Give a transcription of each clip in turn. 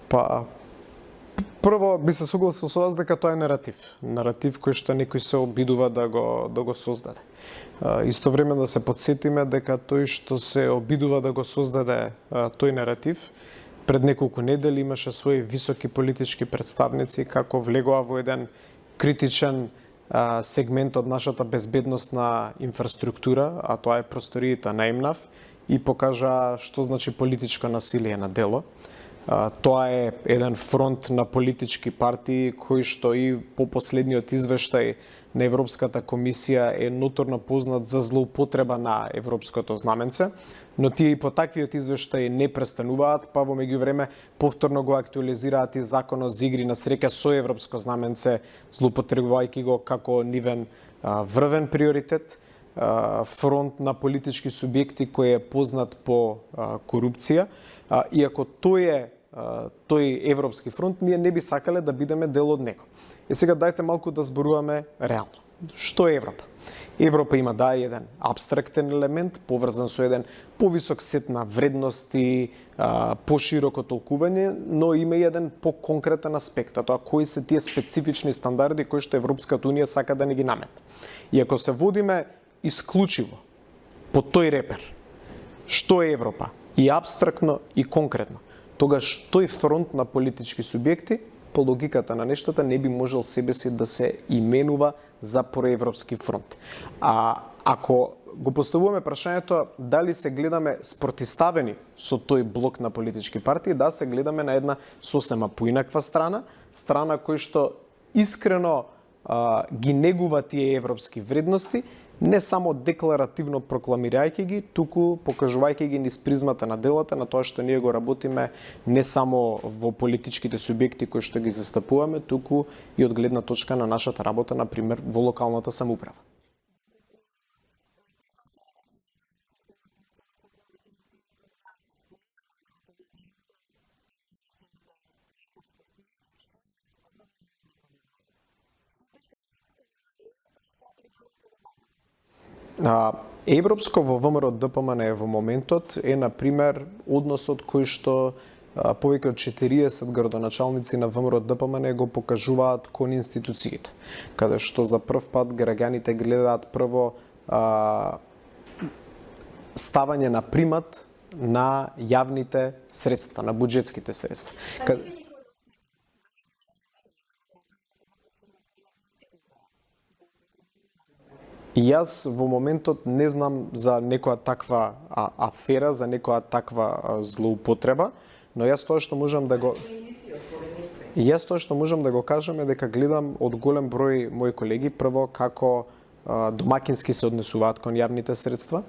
Па, прво би се согласил со вас дека тоа е наратив. Наратив кој што некој се обидува да го создаде. Исто време да се подсетиме дека тој што се обидува да го создаде тој наратив, пред неколку недели имаше своји високи политички представници како влегоа во еден критичен сегмент од нашата безбедносна инфраструктура, а тоа е просториите на ЕМНАФ, и покажа што значи политичко насилие на дело. Тоа е еден фронт на политички партии кој што и по последниот извештај на Европската комисија е ноторно познат за злоупотреба на европското знаменце, но тие и по таквиот извештај не престануваат, па во меѓувреме повторно го актуализираат и законот за игри на среќа со европско знаменце, злоупотребувајќи го како нивен врвен приоритет, фронт на политички субјекти кој е познат по корупција, иако тој европски фронт, ние не би сакале да бидеме дел од него. И сега дајте малку да зборуваме реално. Што е Европа? Европа има еден абстрактен елемент, поврзан со еден повисок сет на вредности, пошироко толкување, но има и еден поконкретен аспект, а тоа кои се тие специфични стандарди кои што Европската унија сака да не ги наметне. И ако се водиме исклучиво по тој репер, што е Европа, и абстрактно и конкретно, тогаш тој фронт на политички субјекти, по логиката на нештата, не би можел себе си да се именува за проевропски фронт. А ако го поставуваме прашањето дали се гледаме спротиставени со тој блок на политички партии, да, се гледаме на една сосема поинаква страна кој што искрено ги негува тие европски вредности, не само декларативно прокламирајќи ги, туку покажувајќи ги низ призмата на делата, на тоа што ние го работиме не само во политичките субјекти кои што ги застапуваме, туку и од гледна точка на нашата работа, например, во локалната самоуправа. Европско во ВМРО ДПМН во моментот е, например, односот кој што повеќе од 40 градоначалници на ВМРО ДПМН го покажуваат кон институциите, каде што за прв пат граѓаните гледаат прво ставање на примат на јавните средства, на буџетските средства. И јас во моментот не знам за некоја таква афера, за некоја таква злоупотреба, но јас тоа што можам да го кажам е дека гледам од голем број мои колеги прво како домакински се однесуваат кон јавните средства,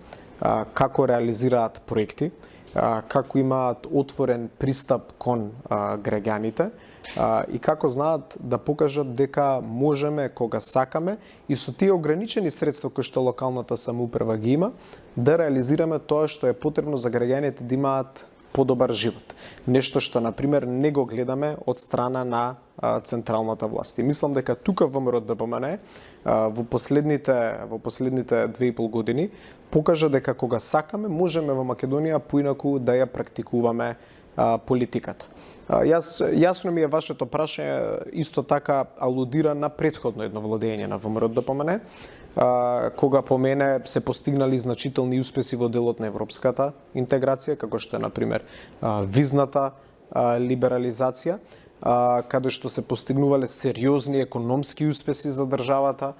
како реализираат проекти, како имаат отворен пристап кон граѓаните и како знаат да покажат дека можеме кога сакаме и со тие ограничени средства кои што локалната самоуправа ги има, да реализираме тоа што е потребно за граѓаните да имаат подобар живот. Нешто што, например, не го гледаме од страна на централната власт. И мислам дека тука ВМРО ДПМН во последните 2,5 години покажа дека кога сакаме, можеме во Македонија поинаку да ја практикуваме политиката. Јасно ми е вашето прашање, исто така алудира на претходно едно владење на ВМРО ДПМН, кога по мене се постигнали значителни успеси во делот на европската интеграција, како што е, например, визната либерализација, каде што се постигнувале сериозни економски успеси за државата.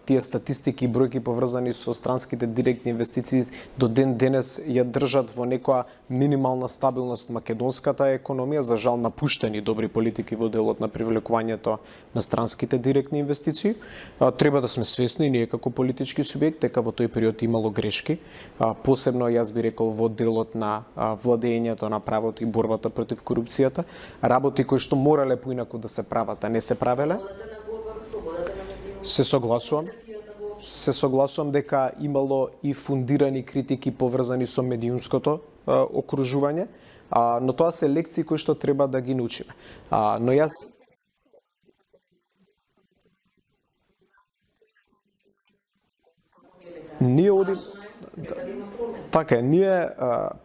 Тие статистики и бројки поврзани со странските директни инвестиции до ден денес ја држат во некоја минимална стабилност македонската економија, за жал напуштени добри политики во делот на привлекувањето на странските директни инвестиции. Треба да сме свесни ние како политички субјект дека во тој период имало грешки, посебно јас би рекол во делот на владењето на правото и борбата против корупцијата, работи кои што морале поинаку да се прават, а не се правеле. Се согласувам дека имало и фундирани критики поврзани со медиумското окружување, но тоа се лекции кои што треба да ги научиме. Но јас Треба да има промена. Така е, ние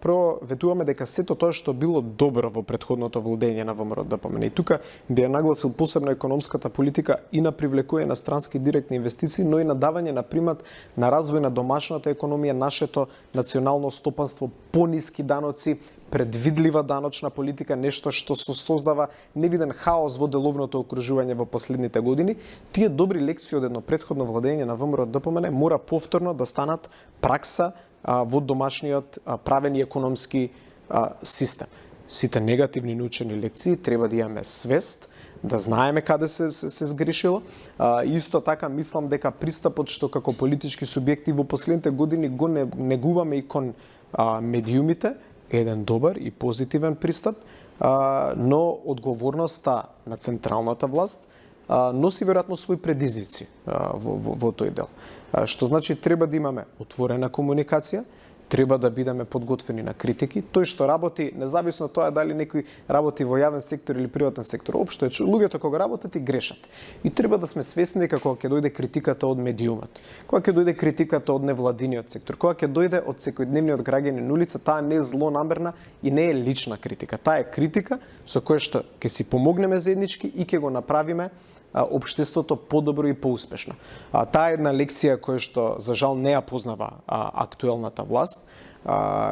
прво ветуваме дека сето тоа што било добро во претходното владење на ВМРО ДПМН. И тука би ја нагласил посебно економската политика и на привлекување на странски директни инвестиции, но и на давање на примат на развој на домашната економија, нашето национално стопанство, пониски даноци, предвидлива даночна политика, нешто што создава невиден хаос во деловното окружување во последните години. Тие добри лекции од едно претходно владење на ВМРО ДПМН мора повторно да станат пракса во домашниот правен и економски систем. Сите негативни научени лекции треба да имаме свест, да знаеме каде се сгрешило. Исто така мислам дека пристапот што како политички субјекти во последните години го негуваме и кон медиумите, еден добар и позитивен пристап, но одговорноста на централната власт носи веројатно свои предизвици во тој дел. Што значи треба да имаме отворена комуникација, треба да бидеме подготвени на критики. Тој што работи, независно тоа дали некој работи во јавен сектор или приватен сектор, општо е луѓето кога работат и грешат. И треба да сме свесни дека кога ќе дојде критиката од медиумот, кога ќе дојде критиката од невладиниот сектор, кога ќе дојде од секојдневниот граѓанин на улица, таа не е злонамерна и не е лична критика. Таа е критика со која што ќе си помогнеме заеднички и ќе го направиме општеството подобро и поуспешно. Таа е една лекција која што за жал не ја познава актуелната власт.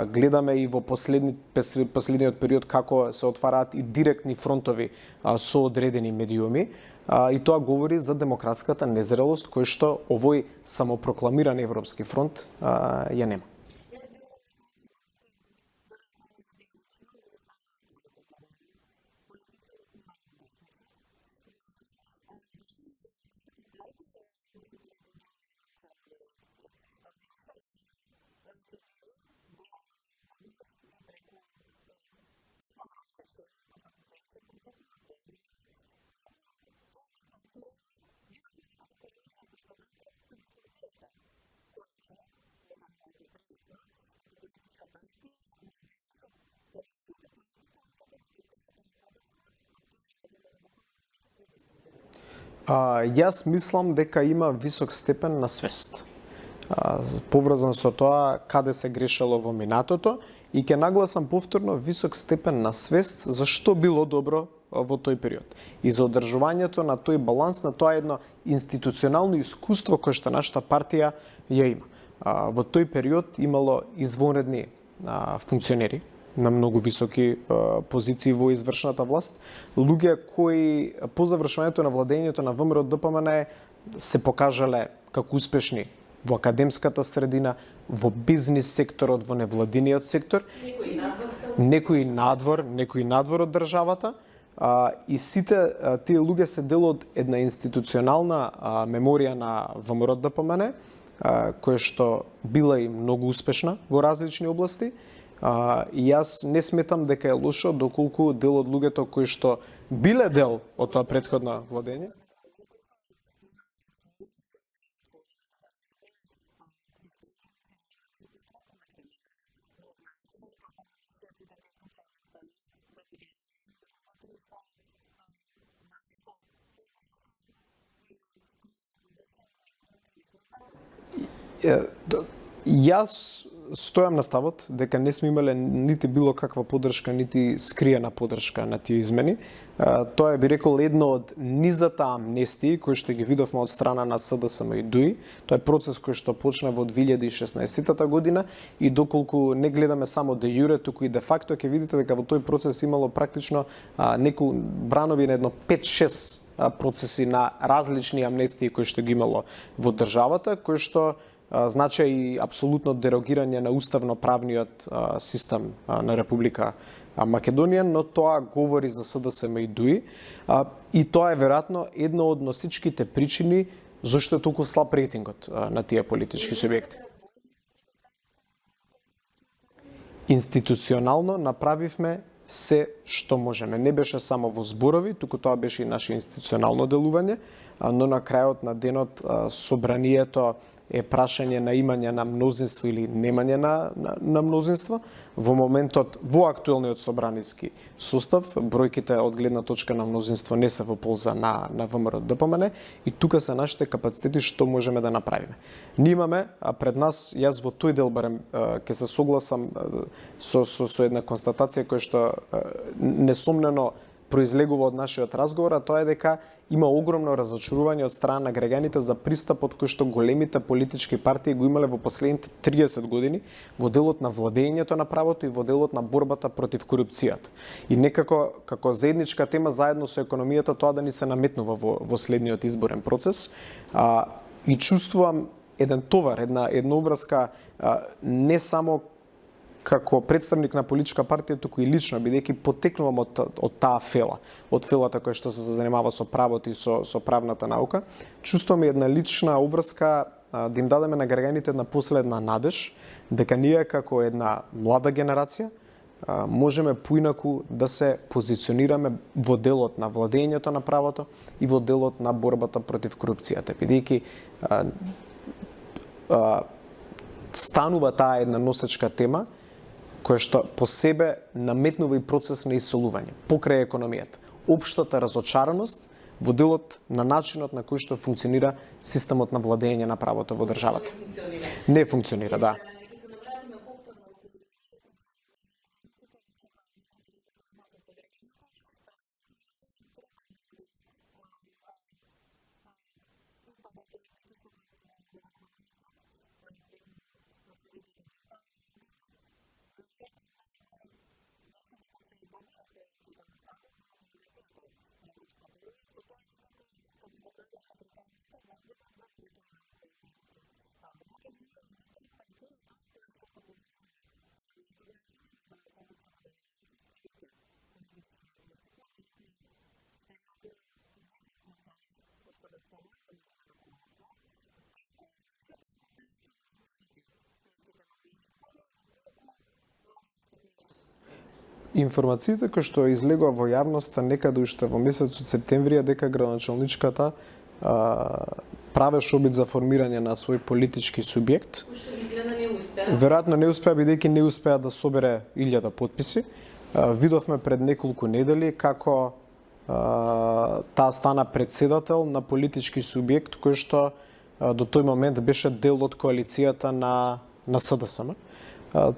Гледаме и во последниот период како се отвараат и директни фронтови со одредени медиуми, и тоа говори за демократската незрелост која што овој самопрокламиран Европски фронт ја нема. Јас мислам дека има висок степен на свест, поврзан со тоа каде се грешело во минатото, и ќе нагласам повторно висок степен на свест за што било добро во тој период. И за одржувањето на тој баланс, на тоа едно институционално искуство кое што нашата партија ја има. Во тој период имало извонредни функционери на многу високи позиции во извршната власт, луѓе кои по завршувањето на владењето на ВМРО ДПМН се покажале како успешни во академската средина, во бизнис секторот, во невладиниот сектор, некои надвор од државата, и сите тие луѓе се дел од една институционална меморија на ВМРО ДПМН, која што била и многу успешна во различни области. И јас не сметам дека е лошо доколку дел од луѓето кои што биле дел од тоа претходно владење јас стојам на ставот дека не сме имале нити било каква поддршка, нити скриена поддршка на тие измени. Тоа би рекол едно од низата амнестии кои што ги видовме од страна на СДСМ и ДУИ. Тоа е процес кој што почна во 2016 година, и доколку не гледаме само де јуре, туку и де факто, ќе видите дека во тој процес имало практично некои бранови на едно 5-6 процеси на различни амнестии кои што ги имало во државата, кои што значи и апсолутно дерогирање на уставно-правниот систем на Република Македонија, но тоа говори за СДСМ и ДУИ, и тоа е веројатно една од носичките причини зашто е толку слаб рейтингот на тие политички субјекти. Институционално направивме се што можеме. Не беше само во зборови, туку тоа беше и наше институционално делување, но на крајот на денот собранието е прашање на имање на мнозинство или немање на мнозинство. Во моментот, во актуелниот собраниски сустав, бројките од гледна точка на мнозинство не се во полза на ВМРО ДПМН и тука се нашите капацитети што можеме да направиме. Ние имаме пред нас, јас во тој дел барем ќе се согласам со една констатација која што несомнено произлегува од нашиот разговор, а тоа е дека има огромно разочарување од страна на граѓаните за пристапот кој што големите политички партии го имале во последните 30 години во делот на владењето на правото и во делот на борбата против корупцијата. И некако како заедничка тема заедно со економијата тоа да ни се наметнува во следниот изборен процес. И чувствувам еден товар, една обврска не само како представник на политичка партија, туку и лично, бидејќи потекнувам од таа фела, од фелата која што се занимава со правото и со правната наука, чувствувам една лична обврска да им дадеме на граѓаните една последна надеж, дека ние како една млада генерација можеме поинаку да се позиционираме во делот на владењето на правото и во делот на борбата против корупцијата, бидејќи станува таа една носечка тема која што по себе наметнува и процес на исолување покрај економијата. Општата разочараност во делот на начинот на кој што функционира системот на владење на правото во државата. Не функционира, да. Информациите кои што излегува во јавноста некаде уште во месецот септември дека градоначалничката правеше обид за формирање на свој политички субјект. Уште изгледа не успеа. Веројатно не успеа бидејќи не успеа да собере 1000 потписи. Видовме пред неколку недели како таа стана председател на политички субјект кој што до тој момент беше дел од коалицијата на СДСМ.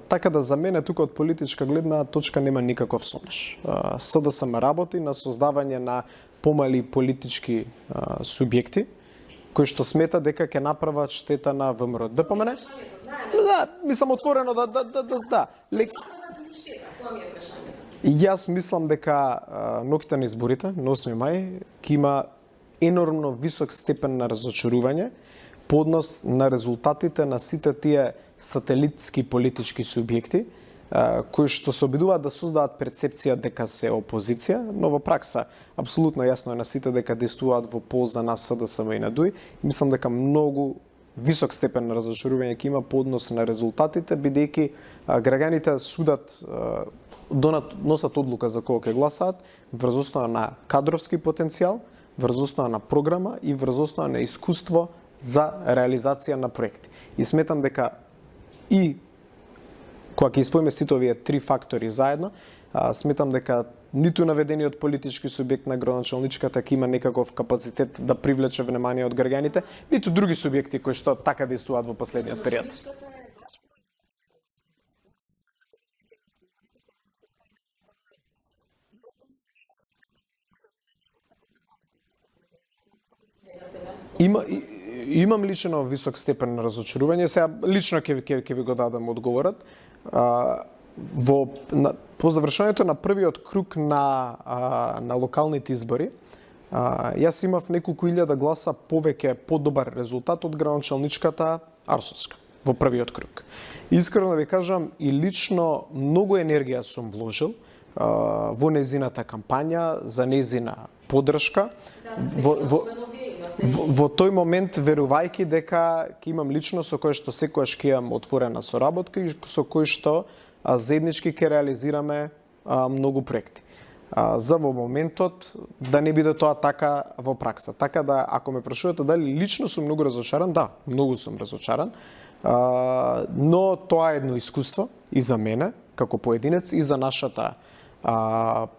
Така да за мене тука од политичка гледна точка нема никаков сомнеш. СДСМ работи на создавање на помали политички субјекти кои што смета дека ќе направат штета на ВМРО ДПМН. Да, мислам отворено да. Јас мислам дека ноќта на изборите на 8 мај ќе има енормно висок степен на разочарување по однос на резултатите на сите тие сателитски политички субјекти кои што се обидуваат да создадат перцепција дека се опозиција, но во пракса апсолутно јасно е на сите дека действуваат во полза на СДСМ и на ДУИ. Мислам дека многу висок степен на разочарување ќе има по однос на резултатите, бидејќи граѓаните судат носат одлука за кого ќе гласаат врз основа на кадровски потенцијал, врз основа на програма и врз основа на искуство за реализација на проекти. И сметам дека и кога ќе исполниме сите овие три фактори заедно, сметам дека ниту наведениот политички субјект на градоначалничката ќе има некаков капацитет да привлече внимание од граѓаните, ниту други субјекти кои што така действуваат во последниот период. Имам лично висок степен на разочарување. Сега лично ќе ви го дадам одговорот. По завршувањето на првиот круг на локалните избори, јас имав неколку илјада гласа повеќе подобар резултат од градоначалничката Арсовска во првиот круг. Искрено да ви кажам, и лично многу енергија сум вложил во нејзината кампања, за нејзина поддршка. Во тој момент, верувајќи дека ќе имам личност со кој што секогаш ќе имам отворена соработка и со кој што заеднички ќе реализираме многу проекти. за во моментот да не биде тоа така во пракса. Така да, ако ме прашувате дали лично сум многу разочаран, да, многу сум разочаран, но тоа е едно искуство и за мене, како поединец, и за нашата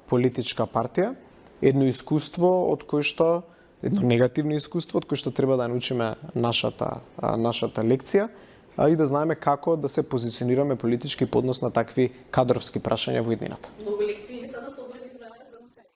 политичка партија, едно искуство од кој што, едно негативно искуство од кој што треба да научиме нашата лекција, и да знаеме како да се позиционираме политички по однос на такви кадровски прашања во иднината. Многу лекции ми се насобрани за научење.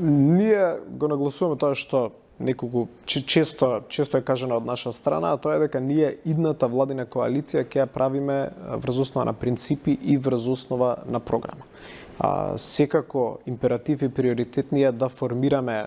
Ние го нагласуваме тоа што неколку често е кажано од наша страна, а тоа е дека ние идната владина коалиција ќе ја правиме врз основа на принципи и врз основа на програма. Секако императив и приоритет ни е да формираме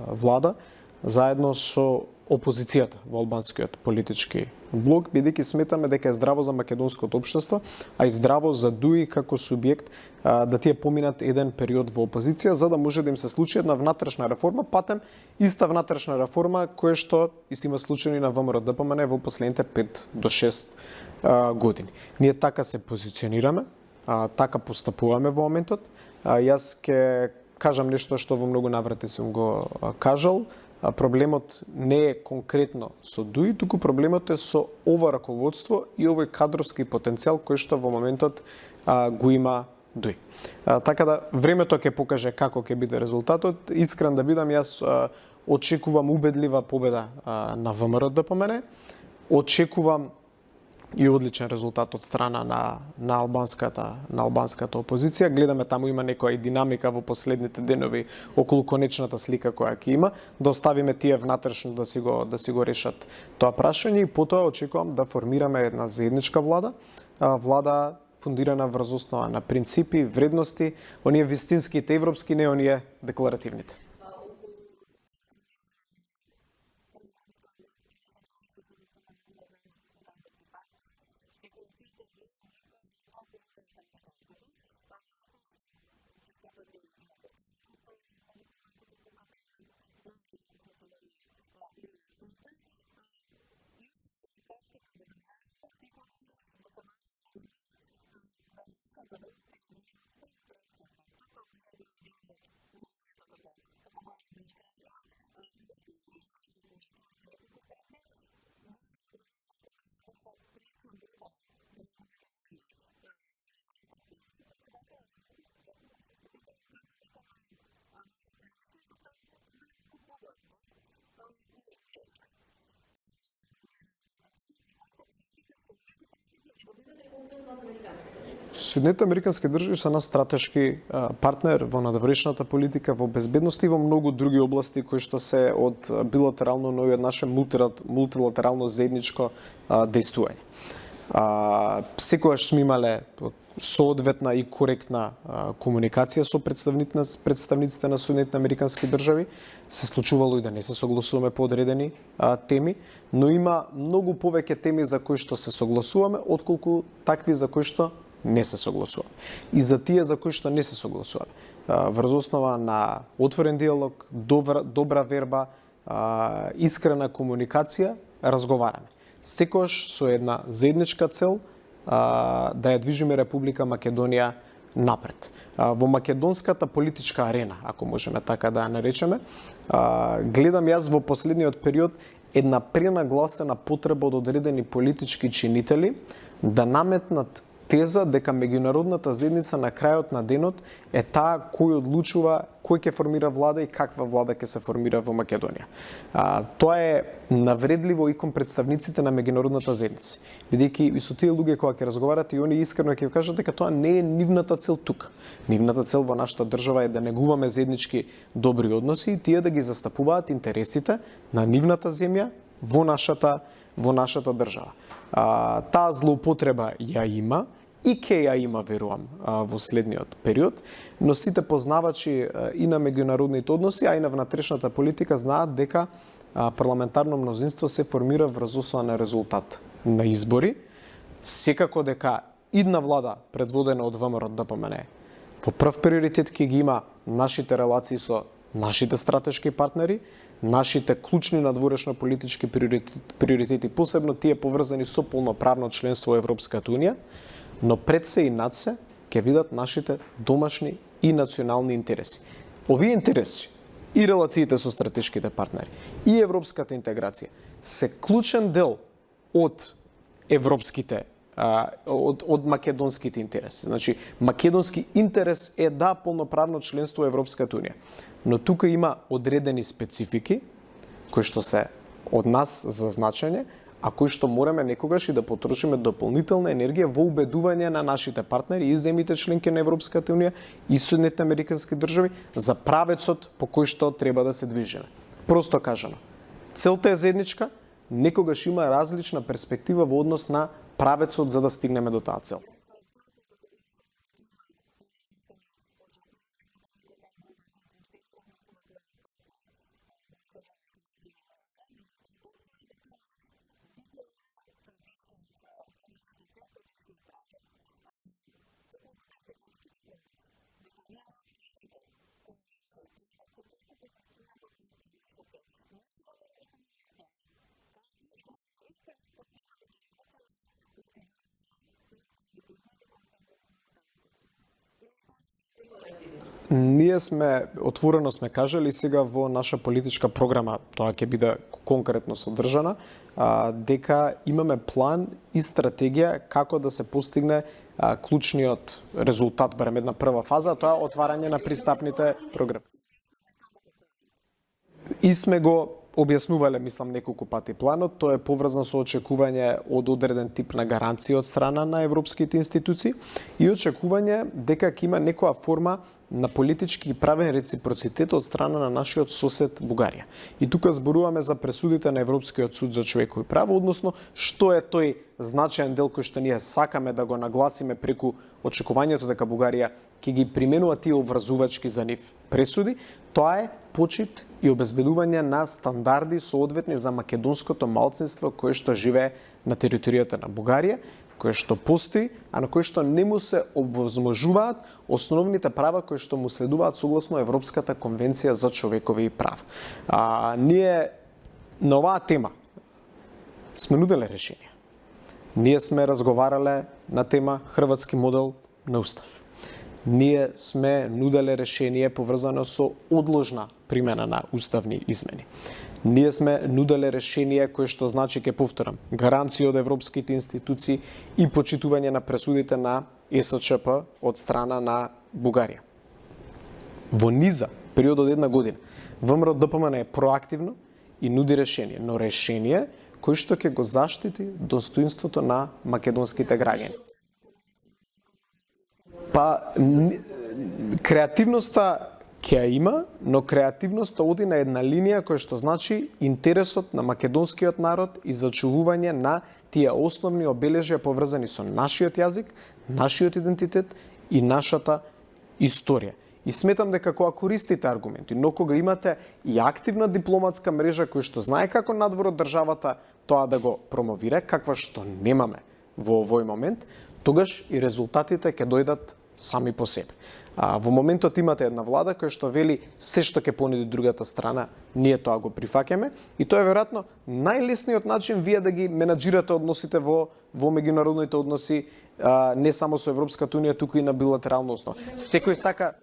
влада заедно со опозицијата во албанскиот политички блок, бидејќи сметаме дека е здраво за македонското општество, а и здраво за ДУИ како субјект да тие поминат еден период во опозиција, за да може да им се случи една внатрешна реформа, патем иста внатрешна реформа која што и се има случаи на ВМРО-ДПМН во последните 5 до 6 години. Ние така се позиционираме, така постапуваме во моментот. Јас ќе кажам нешто што во многу наврати сум го кажал. Проблемот не е конкретно со ДУИ, туку проблемот е со ова раководство и овој кадровски потенцијал кој што во моментот го има ДУИ. Така да времето ќе покаже како ќе биде резултатот. Искрен да бидам, јас очекувам убедлива победа на ВМРО-ДПМН. Очекувам и одличен резултат од страна на албанската опозиција. Гледаме таму има некоја динамика во последните денови околу конечната слика која ќе има, да оставиме тие внатрешно да си го решат тоа прашање и потоа очекувам да формираме една заедничка влада, влада фундирана врз основа на принципи, вредности, оние вистинските европски, не оние декларативните. Соединетите американски држави се наш стратешки партнер во надворешната политика, во безбедност и во многу други области кои што се од билатерално, но и од наше мултилатерално заедничко дејствување. Секогаш сме имале соодветна и коректна комуникација со представниците на Соединетите американски држави. Се случувало и да не се согласуваме по одредени теми, но има многу повеќе теми за кои што се согласуваме, отколку такви за кои што не се согласуваме. И за тие за кои што не се согласуваме, врз основа на отворен диалог, добра верба, искрена комуникација, разговараме. Секогаш со една заедничка цел да ја движиме Република Македонија напред. Во македонската политичка арена, ако можеме така да ја наречеме, гледам јас во последниот период една пренагласена потреба од одредени политички чинители да наметнат теза дека меѓународната заедница на крајот на денот е таа кој одлучува кој ќе формира влада и каква влада ќе се формира во Македонија. Тоа е навредливо и кон представниците на меѓународната заедница, бидејќи и со тие луѓе кога ќе разговарате и они искрено ќе ви кажат дека тоа не е нивната цел тука. Нивната цел во нашата држава е да негуваме заеднички добри односи и тие да ги застапуваат интересите на нивната земја во нашата држава. Таа злоупотреба ја има и ќе ја има, верувам, во следниот период, но сите познавачи и на меѓународните односи, а и на внатрешната политика знаат дека парламентарно мнозинство се формира врз основа на резултат на избори. Секако дека идна влада предводена од ВМРО ДПМН во прв приоритет ќе ги има нашите релации со нашите стратешки партнери, нашите клучни надворешно политички приоритети, посебно тие поврзани со полноправно членство во Европската унија, но пред се и над се ќе бидат нашите домашни и национални интереси. Овие интереси и релациите со стратешките партнери и европската интеграција се клучен дел од европските од македонските интереси. Значи, македонски интерес е да полноправно членство во Европската унија. Но тука има одредени специфики кои што се од нас за значење, а кои што мораме некогаш и да потрошиме дополнителна енергија во убедување на нашите партнери и земјите членки на Европската унија и Соединетите американски држави за правецот по кој што треба да се движиме. Просто кажано, целта е заедничка, некогаш има различна перспектива во однос на правецот за да стигнеме до таа цел. Ние сме отворено сме кажали сега во наша политичка програма, тоа ќе биде конкретно содржана, дека имаме план и стратегија како да се постигне клучниот резултат, барем една прва фаза, тоа е отварање на пристапните програми. И сме го објаснувале, мислам, неколку пати планот. Тоа е поврзан со очекување од одреден тип на гаранција од страна на европските институции и очекување дека ќе има некоја форма на политички и правен реципроцитет од страна на нашиот сосед Бугарија. И тука зборуваме за пресудите на Европскиот суд за човекови права, односно што е тој значаен дел кој што ние сакаме да го нагласиме преку очекувањето дека Бугарија ќе ги применува тие обврзувачки за нив пресуди, тоа е почит и обезбедување на стандарди соодветни за македонското малцинство кое што живее на територијата на Бугарија, кое што постои, а на кое што не му се овозможуваат основните права кои што му следуваат согласно Европската конвенција за човекови права. Ние на оваа тема сме нуделе решенија. Ние сме разговарале на тема хрватски модел на устав. Ние сме нуделе решение поврзано со одложна примена на уставни измени. Ние сме нуделе решение кое што значи, ќе повторам, гаранција од европските институции и почитување на пресудите на ЕСЧП од страна на Бугарија. Во низа, период од една година, ВМРО ДПМН е проактивно и нуди решение, но решение кој што ќе го заштити достоинството на македонските граѓани. Креативноста ќе ја има, но креативноста оди на една линија која што значи интересот на македонскиот народ и зачувување на тие основни обележја поврзани со нашиот јазик, нашиот идентитет и нашата историја. И сметам дека кога користите аргументи, но кога имате и активна дипломатска мрежа која што знае како надвор од државата тоа да го промовира, каква што немаме во овој момент, тогаш и резултатите ќе дојдат сами по себе. Во моментот имате една влада која што вели се што ќе понуди другата страна, ние тоа го прифаќаме и тоа е веројатно најлесниот начин вие да ги менаџирате односите во меѓународните односи, не само со Европската унија, туку и на билатерална основа. Секој сака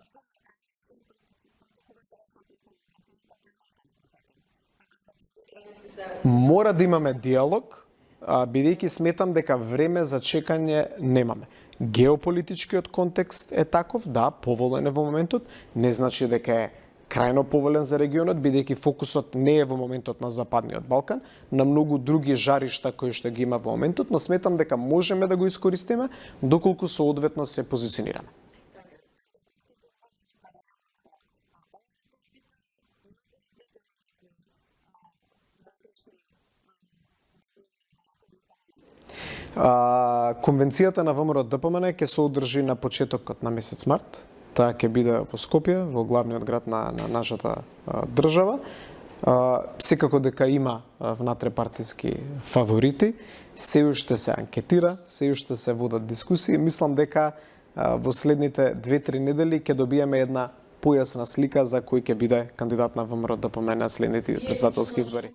мора да имаме диалог, бидејќи сметам дека време за чекање немаме. Геополитичкиот контекст е таков, да, поволен е во моментот, не значи дека е крајно поволен за регионот, бидејќи фокусот не е во моментот на Западниот Балкан, на многу други жаришта кои што ги има во моментот, но сметам дека можеме да го искористиме доколку соодветно се позиционираме. Конвенцијата на ВМРО-ДПМН ќе се одржи на почетокот на месец март. Таа ќе биде во Скопје, во главниот град на нашата држава. Секако дека има внатрепартиски фаворити, се уште се анкетира, се уште се водат дискусии. Мислам дека во следните 2-3 недели ќе добиеме една појасна слика за кој ќе биде кандидат на ВМРО-ДПМН на следните претседателски избори.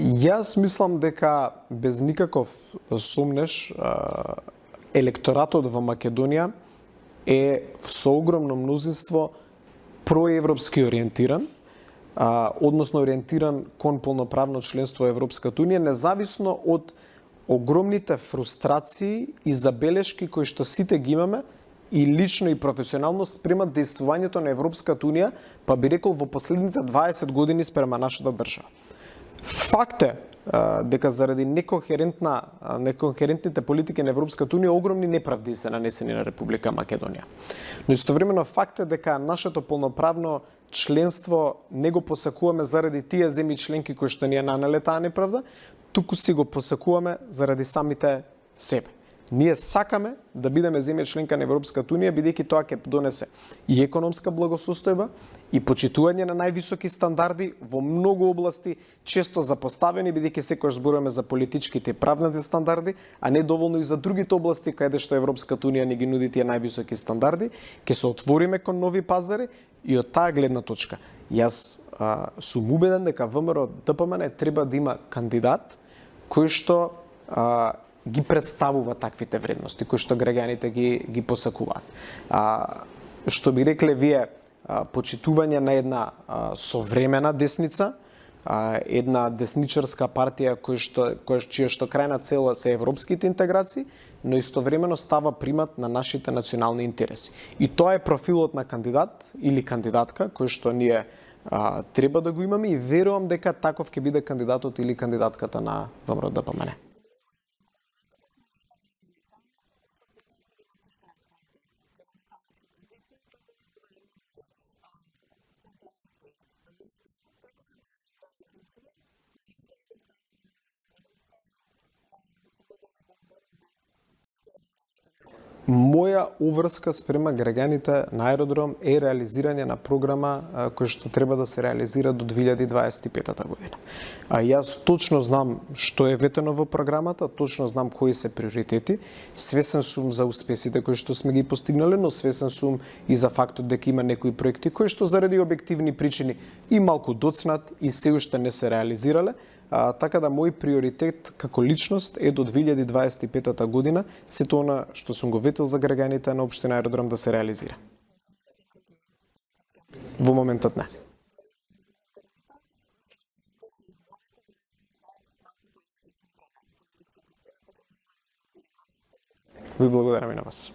Јас мислам дека без никаков сомнеш електоратот во Македонија е со огромно мнозинство проевропски ориентиран, односно ориентиран кон полноправно членство во Европската унија, независно од огромните фрустрации и забелешки кои што сите ги имаме и лично и професионално спрема действувањето на Европската унија, па би рекол во последните 20 години спрема нашата држава. Факт е дека заради некохерентните политики на Европската унија огромни неправди се нанесени на Република Македонија. Но истовремено факт е дека нашето полноправно членство не го посакуваме заради тие земји членки кои што ни ја нанеле таа неправда, туку си го посакуваме заради самите себе. Ние сакаме да бидеме земја членка на Европската унија, бидејќи тоа ќе донесе и економска благосостојба, и почитување на највисоки стандарди во многу области, често запоставени, бидејќи секогаш зборуваме за политичките и правните стандарди, а не доволно и за другите области каде што Европската унија ни ги нуди тие највисоки стандарди, ќе се отвориме кон нови пазари и од таа гледна точка. Јас сум убеден дека ВМРО-ДПМН треба да има кандидат кој што ги представува таквите вредности кои што граѓаните ги посакуваат. Што би рекле вие, почитување на една современа десница, една десничарска партија чија што крајна цел се европските интеграции, но истовремено става примат на нашите национални интереси. И тоа е профилот на кандидат или кандидатка кој што ние треба да го имаме и верувам дека таков ќе биде кандидатот или кандидатката на ВМРО-ДПМН. Моја уврска спрема граѓаните на аеродром е реализирање на програма која што треба да се реализира до 2025 година. Јас точно знам што е ветено во програмата, точно знам кои се приоритети. Свесен сум за успесите кои што сме ги постигнале, но свесен сум и за фактот дека има некои проекти кои што заради објективни причини и малку доцнат и се уште не се реализирале. Така да мој приоритет како личност е до 2025 година сето она што сум го ветил за граѓаните на општина Аеродром да се реализира. Во моментот не. Ви благодарам и на вас.